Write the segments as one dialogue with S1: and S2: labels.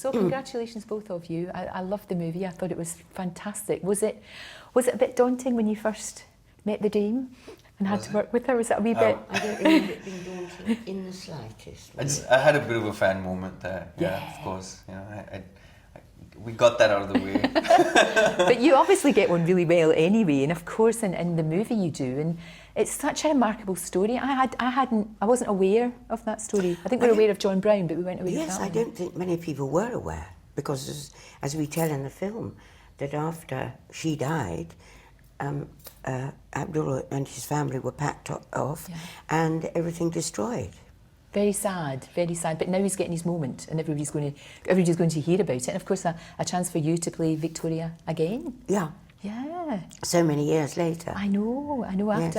S1: So congratulations, both of you. I loved the movie. I thought it was fantastic. Was it a bit daunting when you first met the Dame and had to work with her? Was that a wee bit?
S2: I don't remember it being daunting in the slightest.
S3: I had a bit of a fan moment there. Yeah, of course. You know, we got that out of the way.
S1: But you obviously get on really well anyway, and of course in the movie you do, and it's such a remarkable story. I wasn't aware of that story. I think we were aware of John Brown, but we weren't aware of that.
S2: Yes, I don't think many people were aware, because as we tell in the film, that after she died, Abdul and his family were packed off and everything destroyed.
S1: Very sad, but now he's getting his moment and everybody's going to hear about it, and of course a chance for you to play Victoria again.
S2: Yeah. So many years later.
S1: I know,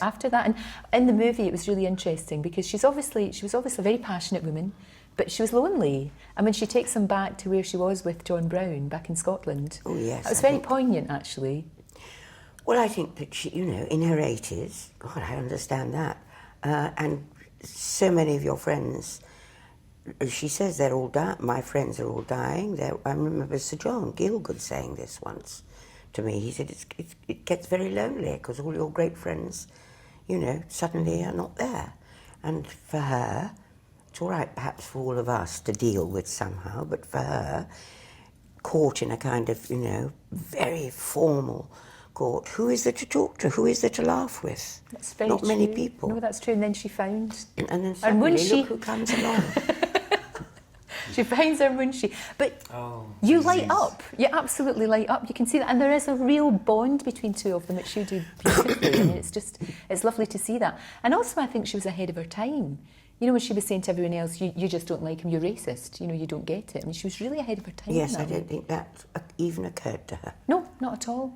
S1: after that. And in the movie it was really interesting because she was obviously a very passionate woman, but she was lonely. And when she takes him back to where she was with John Brown back in Scotland.
S2: Oh yes.
S1: That was very poignant actually.
S2: Well, I think that she, in her 80s, God, I understand that. And so many of your friends, she says they're all dying, my friends are all dying. I remember Sir John Gielgud saying this once to me. He said it gets very lonely because all your great friends, suddenly are not there. And for her, it's all right perhaps for all of us to deal with somehow, but for her, caught in a kind of, very formal court, who is there to talk to? Who is there to laugh with?
S1: That's very
S2: Not
S1: true.
S2: many people.
S1: No, that's true. And then she found...
S2: And then suddenly, look who comes along.
S1: She finds her Munshi. But you light up. You absolutely light up. You can see that. And there is a real bond between two of them, which you do beautifully. I mean, it's lovely to see that. And also, I think she was ahead of her time. When she was saying to everyone else, you just don't like him, you're racist, you don't get it. I mean, she was really ahead of her time.
S2: Yes, I don't think that even occurred to her.
S1: No, not at all.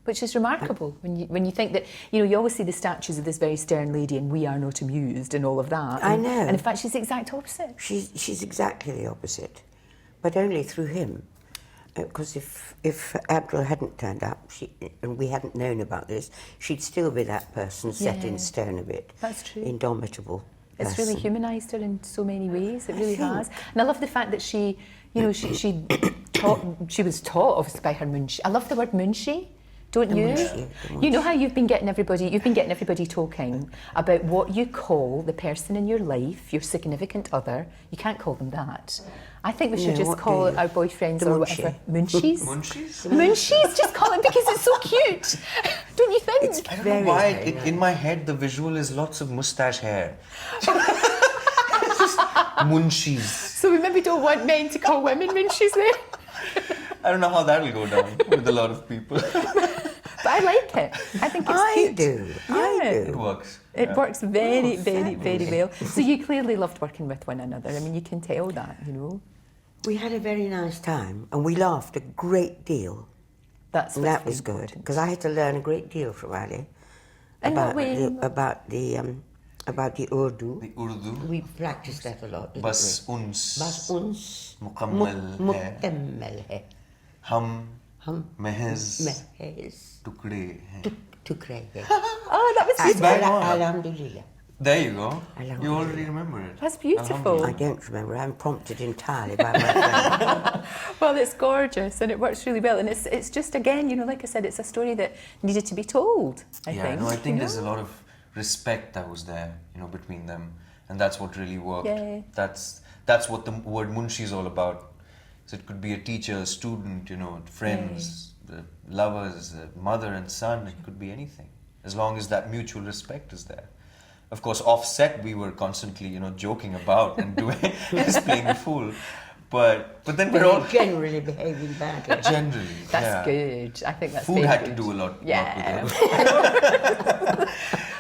S1: Which is remarkable when you think that, you always see the statues of this very stern lady and we are not amused and all of that.
S2: I know.
S1: And in fact, she's the exact opposite.
S2: She's exactly the opposite, but only through him. Because if Abdul hadn't turned up and we hadn't known about this, she'd still be that person set in stone a bit.
S1: That's true.
S2: Indomitable.
S1: It's really humanised her in so many ways. It really has. And I love the fact that she was taught obviously by her Munshi. I love the word Munshi. Don't you? You know how you've been getting everybody talking about what you call the person in your life, your significant other. You can't call them that. I think we should just call our boyfriends or whatever Munchies.
S3: Munchies?
S1: Munchies, just call them because it's so cute. Don't you think?
S3: I don't know why. In my head, the visual is lots of moustache hair. Munchies.
S1: So we maybe don't want men to call women Munchies then?
S3: I don't know how that will go down with a lot of people.
S1: But I like it. I think it's cute.
S2: I do.
S3: It works.
S1: It works very, very, very well. So you clearly loved working with one another. I mean, you can tell that,
S2: We had a very nice time and we laughed a great deal.
S1: That
S2: was good because I had to learn a great deal from Ali about the Urdu.
S3: The Urdu.
S2: We practiced that a lot.
S3: Bas uns.
S2: Mukammal hai.
S3: Hum महज टुकड़े हैं.
S1: Oh, that was beautiful.
S2: Alhamdulillah.
S3: There you go. You already remember it.
S1: That's beautiful.
S2: I don't remember. I'm prompted entirely by my friend.
S1: Well, it's gorgeous and it works really well. And it's just, again, like I said, it's a story that needed to be told, I think.
S3: No, I think there's a lot of respect that was there, between them. And that's what really worked.
S1: Yeah.
S3: That's what the word Munshi is all about. So it could be a teacher, a student, friends, the lovers, the mother and son. It could be anything, as long as that mutual respect is there. Of course, offset, we were constantly, joking about and just playing the fool. But then we're all
S2: generally behaving badly.
S3: Generally,
S1: that's good. I think that's
S3: food had to do a lot.
S1: Yeah.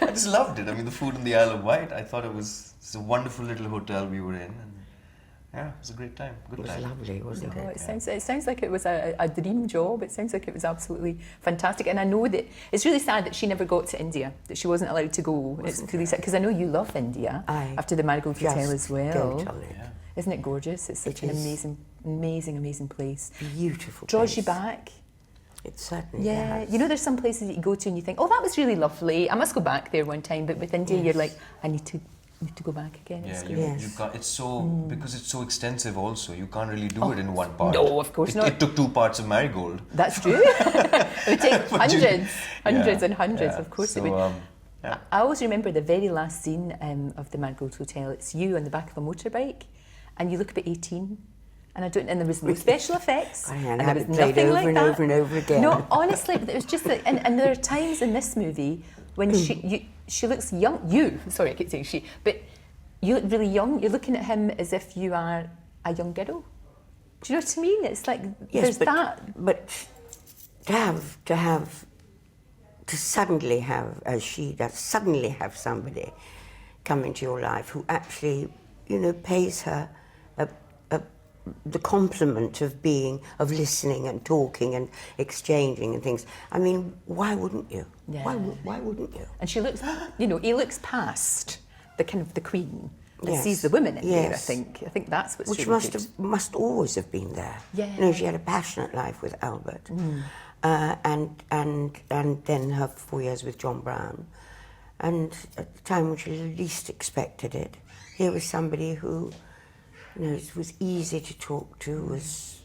S3: I just loved it. I mean, the food in the Isle of Wight. I thought it's a wonderful little hotel we were in. Yeah, it was a great time. Good time.
S2: It was lovely, wasn't it?
S1: It sounds like it was a dream job. It sounds like it was absolutely fantastic. And I know that it's really sad that she never got to India, that she wasn't allowed to go. It's really sad, because I know you love India after the Marigold Hotel as well. Isn't it gorgeous? It's such an amazing place.
S2: Beautiful.
S1: Draws you back.
S2: It certainly does.
S1: There's some places that you go to and you think, oh, that was really lovely. I must go back there one time. But with India, you're like, I need to Need to go back again.
S3: Yeah,
S1: It's
S3: you,
S1: great.
S2: Yes.
S3: you can't. It's so because it's so extensive. Also, you can't really do it in one part.
S1: no, of course not.
S3: It took 2 parts of Marigold.
S1: That's true. It would take hundreds
S3: Yeah,
S1: and hundreds.
S3: yeah.
S1: Of course
S3: So,
S1: it would.
S3: yeah.
S1: I always remember the very last scene of the Marigold Hotel. It's you on the back of a motorbike, and you look about 18. And and there was no special effects,
S2: And
S1: there was
S2: it played
S1: nothing
S2: over
S1: like
S2: and
S1: that.
S2: over and over again.
S1: No, honestly, it was just that, and there are times in this movie when she looks young. Sorry, I keep saying she, but you look really young. You're looking at him as if you are a young girl. Do you know what I mean? It's like there's that.
S2: But to suddenly have, as she does, suddenly have somebody come into your life who actually, pays her the compliment of listening and talking and exchanging and things. I mean, why wouldn't you?
S1: Yeah.
S2: Why wouldn't you?
S1: And she looks, he looks past the kind of the queen and
S2: Yes.
S1: sees the women in there. I
S2: Yes.
S1: think that's what's
S2: Which
S1: really good.
S2: must always have been there.
S1: Yeah.
S2: She had a passionate life with Albert, and then her 4 years with John Brown, and at the time when she least expected it, here was somebody who, it was easy to talk to, was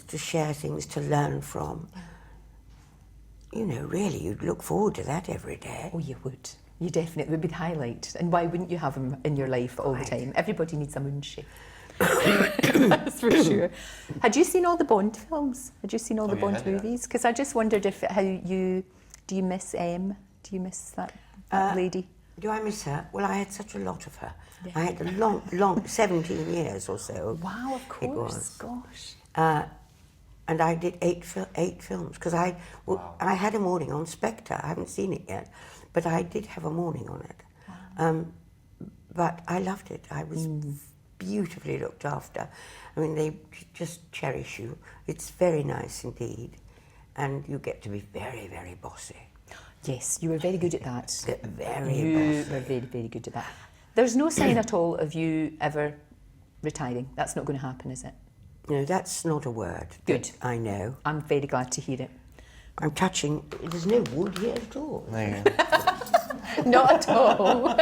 S2: to share things, to learn from. Really, you'd look forward to that every day.
S1: Oh, you would. You definitely would be the highlight. And why wouldn't you have him in your life all the time? Everybody needs a Munshi. That's for sure. Had you seen all the Bond films? Had you seen all the Bond movies? Because I just wondered do you miss M? Do you miss that lady?
S2: Do I miss her? Well, I had such a lot of her. Yeah. I had a long 17 years or so.
S1: Wow, of course.
S2: It was.
S1: Gosh.
S2: And I did 8 films, because I had a morning on Spectre. I haven't seen it yet, but I did have a morning on it. Wow. But I loved it. I was beautifully looked after. I mean, they just cherish you. It's very nice indeed. And you get to be very, very bossy.
S1: Yes, you were very good at that.
S2: Very
S1: You
S2: bossy.
S1: were very, very good at that. There's no sign at all of you ever retiring. That's not going to happen, is it?
S2: No, that's not a word.
S1: Good.
S2: I know.
S1: I'm very glad to hear it.
S2: I'm touching. There's no wood here at all.
S1: Not at all.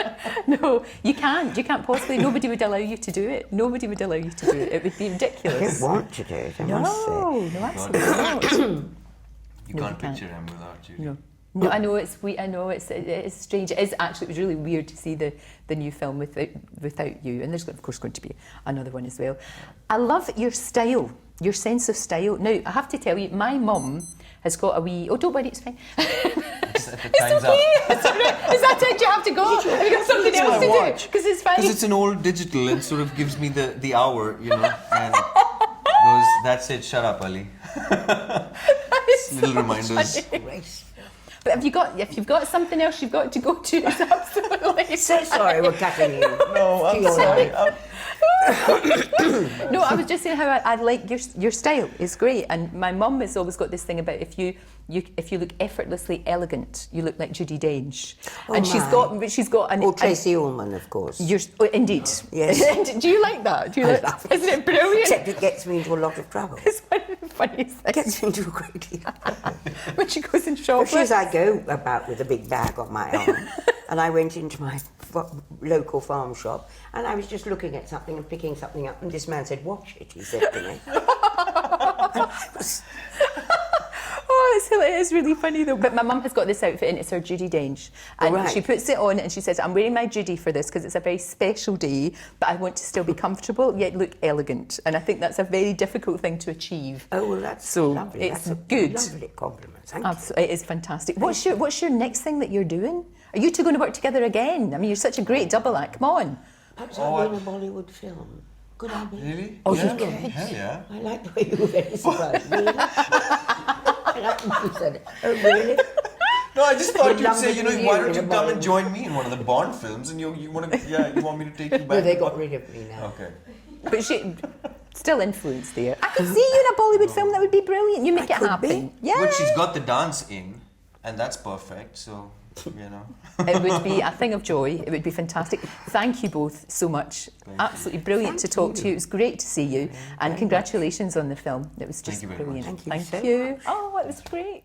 S1: No, you can't. You can't possibly. Nobody would allow you to do it. Nobody would allow you to do it. It would be
S2: I
S1: ridiculous.
S2: don't want to do it, I must say.
S1: No, absolutely not.
S3: You
S1: No,
S3: can't
S1: you can't.
S3: picture him without you.
S1: No, I know it's strange. It is actually. It was really weird to see the new film without you. And there's of course going to be another one as well. I love your style, your sense of style. Now I have to tell you, my mum has got a wee. Oh, don't worry, it's fine.
S3: It's
S1: It's okay. It's all right. Is that it? You have to go. Have you got something else to do? Because it's fine.
S3: Because it's an old digital and sort of gives me the hour, and goes, that's it, shut up, Ali. Little reminders.
S1: But if you've got something else you've got to go to, it's absolutely
S2: So sorry we're cutting you.
S3: No, I'm sorry.
S1: No, I was just saying how I like your style. It's great, and my mum has always got this thing about if you look effortlessly elegant, you look like Judi Dench, and she's got an.
S2: Or Tracy Ullman, of course.
S1: Indeed.
S2: Yes.
S1: Do you like that? Do you like?
S2: love it.
S1: Isn't it brilliant?
S2: Except it gets me into a lot of trouble.
S1: It's one of the funniest
S2: It
S1: things
S2: gets me into a great deal.
S1: when she goes in shopping.
S2: Especially as I go about with a big bag on my arm, and I went into my local farm shop, and I was just looking at something and picking something up, and this man said, "Watch it," he said to me. And I was...
S1: It's really funny though. But my mum has got this outfit and it's her Judi Dench. And she puts it on and she says, I'm wearing my Judi for this because it's a very special day, but I want to still be comfortable yet look elegant. And I think that's a very difficult thing to achieve.
S2: Oh, well, that's
S1: so
S2: lovely.
S1: It's
S2: that's a
S1: good.
S2: Lovely compliment. Thank
S1: Absolutely, it is fantastic. What's your next thing that you're doing? Are you two going to work together again? I mean, you're such a great double act. Come on.
S2: Perhaps I'll be in a Bollywood film. Could I be?
S3: Really?
S1: Oh,
S3: yeah.
S1: you could.
S3: Hell yeah.
S2: I like the way you were very surprised. Really? I like when you said it. Oh, really?
S3: No, I just thought you'd
S2: London
S3: say,
S2: Review
S3: why don't
S2: in
S3: you
S2: a
S3: come and
S2: Bollywood.
S3: join me in one of the Bond films, and you want me to take you back.
S2: No, they got rid of me now.
S3: Okay.
S1: But she still influence there. I could see you in a Bollywood film. That would be brilliant. You make it
S2: could
S1: happen.
S2: be.
S1: Yeah.
S3: But she's got the dance in, and that's perfect. So,
S1: It would be a thing of joy. It would be fantastic. Thank you both so much. Absolutely brilliant to talk to you. It was great to see you. And congratulations on the film. It was just
S3: Thank you very much.
S1: brilliant.
S2: Thank you so
S1: you. Oh, it was great.